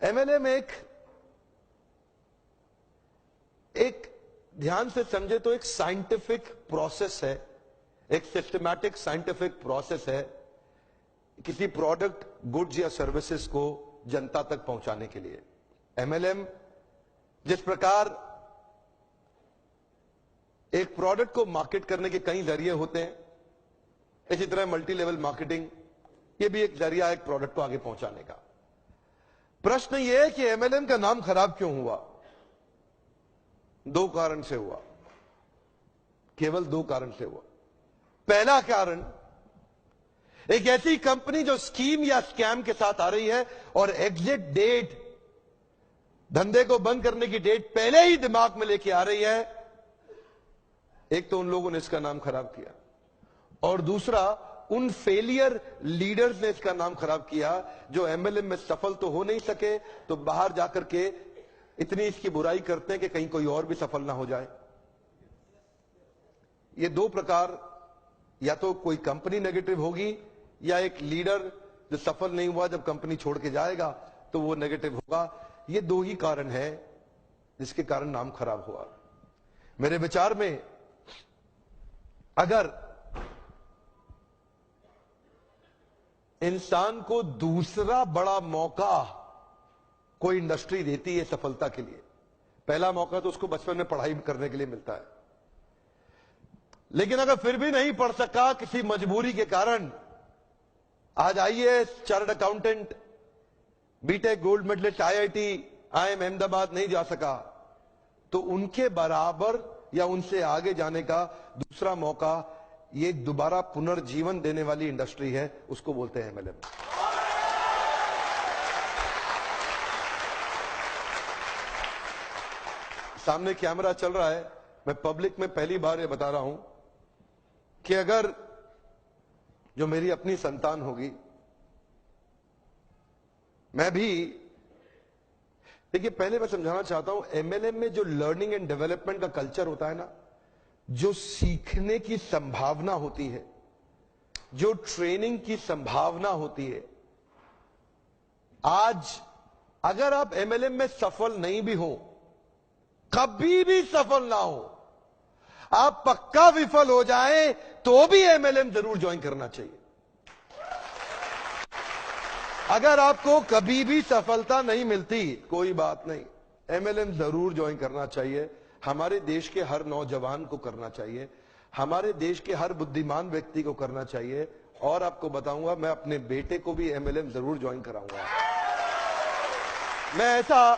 MLM एक ध्यान से समझे तो एक साइंटिफिक प्रोसेस है, एक सिस्टमैटिक साइंटिफिक प्रोसेस है किसी प्रोडक्ट, गुड्स या सर्विसेज को जनता तक पहुंचाने के लिए। एमएलएम जिस प्रकार एक प्रोडक्ट को मार्केट करने के कई जरिए होते हैं, इसी तरह मल्टी लेवल मार्केटिंग ये भी एक जरिया है एक प्रोडक्ट को आगे पहुंचाने का। प्रश्न यह है कि एमएलएम का नाम खराब क्यों हुआ? दो कारण से हुआ, केवल दो कारण से हुआ। पहला कारण, एक ऐसी कंपनी जो स्कीम या स्कैम के साथ आ रही है और एग्जिट डेट, धंधे को बंद करने की डेट पहले ही दिमाग में लेके आ रही है, एक तो उन लोगों ने इसका नाम खराब किया, और दूसरा उन फेलियर लीडर्स ने इसका नाम खराब किया जो एमएलएम में सफल तो हो नहीं सके, तो बाहर जाकर के इतनी इसकी बुराई करते हैं कि कहीं कोई और भी सफल ना हो जाए। ये दो प्रकार, या तो कोई कंपनी नेगेटिव होगी या एक लीडर जो सफल नहीं हुआ जब कंपनी छोड़ के जाएगा तो वो नेगेटिव होगा। ये दो ही कारण है जिसके कारण नाम खराब हुआ। मेरे विचार में अगर इंसान को दूसरा बड़ा मौका कोई इंडस्ट्री देती है सफलता के लिए, पहला मौका तो उसको बचपन में पढ़ाई करने के लिए मिलता है, लेकिन अगर फिर भी नहीं पढ़ सका किसी मजबूरी के कारण, आज IAS, chartered accountant, BTech gold medalist, IIT, IIM Ahmedabad नहीं जा सका, तो उनके बराबर या उनसे आगे जाने का दूसरा मौका ये दोबारा पुनर्जीवन देने वाली इंडस्ट्री है, उसको बोलते हैं एमएलएम। सामने कैमरा चल रहा है, मैं पब्लिक में पहली बार ये बता रहा हूं कि अगर जो मेरी अपनी संतान होगी, मैं भी, देखिए पहले मैं समझाना चाहता हूं, एमएलएम में जो लर्निंग एंड डेवलपमेंट का कल्चर होता है ना, जो सीखने की संभावना होती है, जो ट्रेनिंग की संभावना होती है, आज अगर आप एमएलएम में सफल नहीं भी हो, कभी भी सफल ना हो, आप पक्का विफल हो जाए तो भी एमएलएम जरूर ज्वाइन करना चाहिए। अगर आपको कभी भी सफलता नहीं मिलती, कोई बात नहीं, एमएलएम जरूर ज्वाइन करना चाहिए। हमारे देश के हर नौजवान को करना चाहिए, हमारे देश के हर बुद्धिमान व्यक्ति को करना चाहिए। और आपको बताऊंगा, मैं अपने बेटे को भी एमएलएम जरूर ज्वाइन कराऊंगा। मैं ऐसा,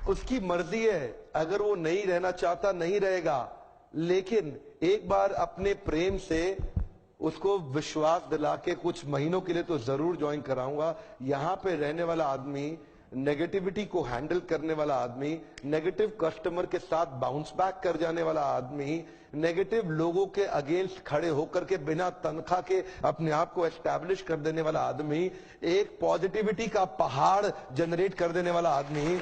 उसकी मर्जी है, अगर वो नहीं रहना चाहता नहीं रहेगा, लेकिन एक बार अपने प्रेम से उसको विश्वास दिला के कुछ महीनों के लिए तो जरूर ज्वाइन कराऊंगा। यहां पे रहने वाला आदमी, नेगेटिविटी को हैंडल करने वाला आदमी, नेगेटिव कस्टमर के साथ बाउंस बैक कर जाने वाला आदमी, नेगेटिव लोगों के अगेंस्ट खड़े होकर के बिना तनख्वाह के अपने आप को एस्टैब्लिश कर देने वाला आदमी, एक पॉजिटिविटी का पहाड़ जनरेट कर देने वाला आदमी,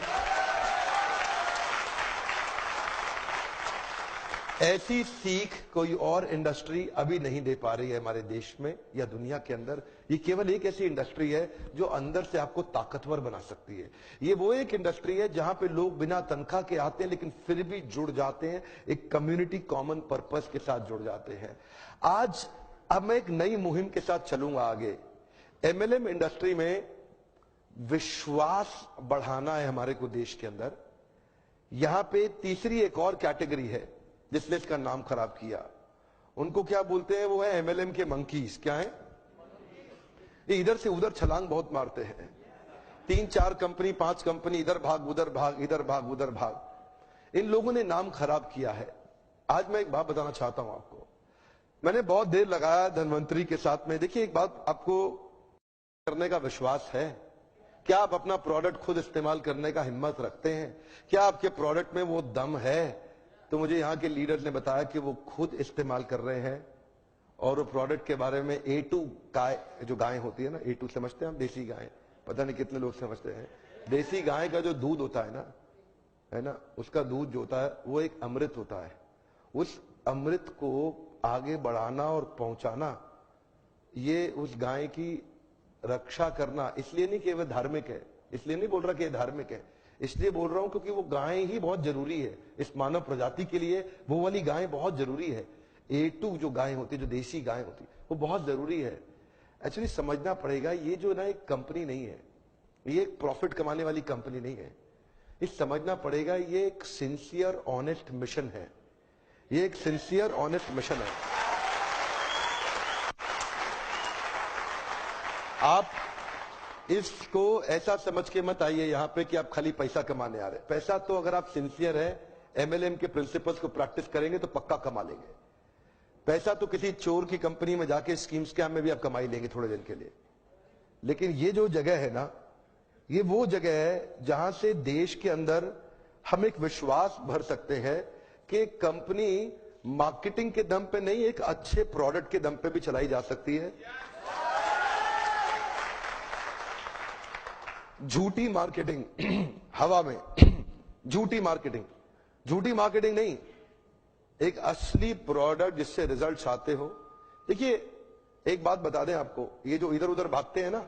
ऐसी सीख कोई और इंडस्ट्री अभी नहीं दे पा रही है हमारे देश में या दुनिया के अंदर। ये केवल एक ऐसी इंडस्ट्री है जो अंदर से आपको ताकतवर बना सकती है। ये वो एक इंडस्ट्री है जहां पे लोग बिना तनख्वाह के आते हैं लेकिन फिर भी जुड़ जाते हैं, एक कम्युनिटी कॉमन पर्पस के साथ जुड़ जाते हैं। आज अब मैं एक नई मुहिम के साथ चलूंगा आगे। एमएलएम इंडस्ट्री में विश्वास बढ़ाना है हमारे को देश के अंदर। यहां पे तीसरी एक और कैटेगरी है जिसने इसका नाम खराब किया, उनको क्या बोलते हैं, वो है एमएलएम के मंकीज। क्या है ये? इधर से उधर छलांग बहुत मारते हैं, 3-4 कंपनी 5 कंपनी, इधर भाग उधर भाग, इधर भाग उधर भाग। इन लोगों ने नाम खराब किया है। आज मैं एक बात बताना चाहता हूं आपको, मैंने बहुत देर लगाया धनवंतरी के साथ में। देखिए एक बात, आपको करने का विश्वास है? क्या आप अपना प्रोडक्ट खुद इस्तेमाल करने का हिम्मत रखते हैं? क्या आपके प्रोडक्ट में वो दम है? तो मुझे यहां के लीडर ने बताया कि वो खुद इस्तेमाल कर रहे हैं और वो प्रोडक्ट के बारे में A2 गाय, जो गाय होती है ना, A2 समझते हैं हम, देसी गाय, पता नहीं कितने लोग समझते हैं। देसी गाय का जो दूध होता है ना, उसका दूध जो होता है वो एक अमृत होता है। उस अमृत को आगे बढ़ाना और पहुंचाना, ये उस गाय की रक्षा करना इसलिए नहीं कि वह धार्मिक है, इसलिए नहीं बोल रहा कि ये धार्मिक है, इसलिए बोल रहा हूं क्योंकि वो गाय ही बहुत जरूरी है इस मानव प्रजाति के लिए। वो वाली गाय बहुत जरूरी है। A2 जो गाय होती है, जो देशी गाय होती है, वो बहुत जरूरी है। एक्चुअली समझना पड़ेगा, ये जो ना एक कंपनी नहीं है, ये एक प्रॉफिट कमाने वाली कंपनी नहीं है। ये समझना पड़ेगा, ये एक सिंसियर ऑनेस्ट मिशन है। ये एक सिंसियर ऑनेस्ट मिशन है। आप इसको ऐसा समझ के मत आइए यहां पे कि आप खाली पैसा कमाने आ रहे हैं। पैसा तो अगर आप सिंसियर है, MLM के प्रिंसिपल्स को प्रैक्टिस करेंगे तो पक्का कमा लेंगे। पैसा तो किसी चोर की कंपनी में जाके स्कीम स्कैम में भी आप कमाई लेंगे थोड़े दिन के लिए। लेकिन ये जो जगह है ना, ये वो जगह है जहां से देश के अंदर हम एक विश्वास भर सकते हैं कि कंपनी मार्केटिंग के दम पे नहीं, एक अच्छे प्रोडक्ट के दम पे भी चलाई जा सकती है। झूठी मार्केटिंग हवा में, झूठी मार्केटिंग नहीं, एक असली प्रोडक्ट जिससे रिजल्ट आते हो। देखिए एक बात बता दें आपको, ये जो इधर उधर भागते हैं ना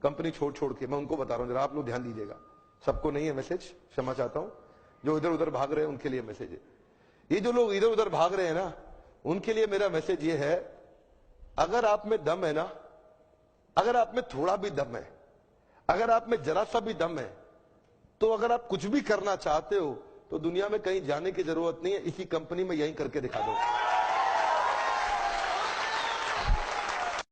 कंपनी छोड़ छोड़ के, मैं उनको बता रहा हूं, जरा आप लोग ध्यान दीजिएगा। सबको नहीं है मैसेज, क्षमा चाहता हूं। जो इधर उधर भाग रहे हैं उनके लिए मैसेज है। ये जो लोग इधर उधर भाग रहे हैं ना, उनके लिए मेरा मैसेज ये है, अगर आप में दम है ना, अगर आप में थोड़ा भी दम है, अगर आप में जरा सा भी दम है, तो अगर आप कुछ भी करना चाहते हो तो दुनिया में कहीं जाने की जरूरत नहीं है, इसी कंपनी में यहीं करके दिखा दो।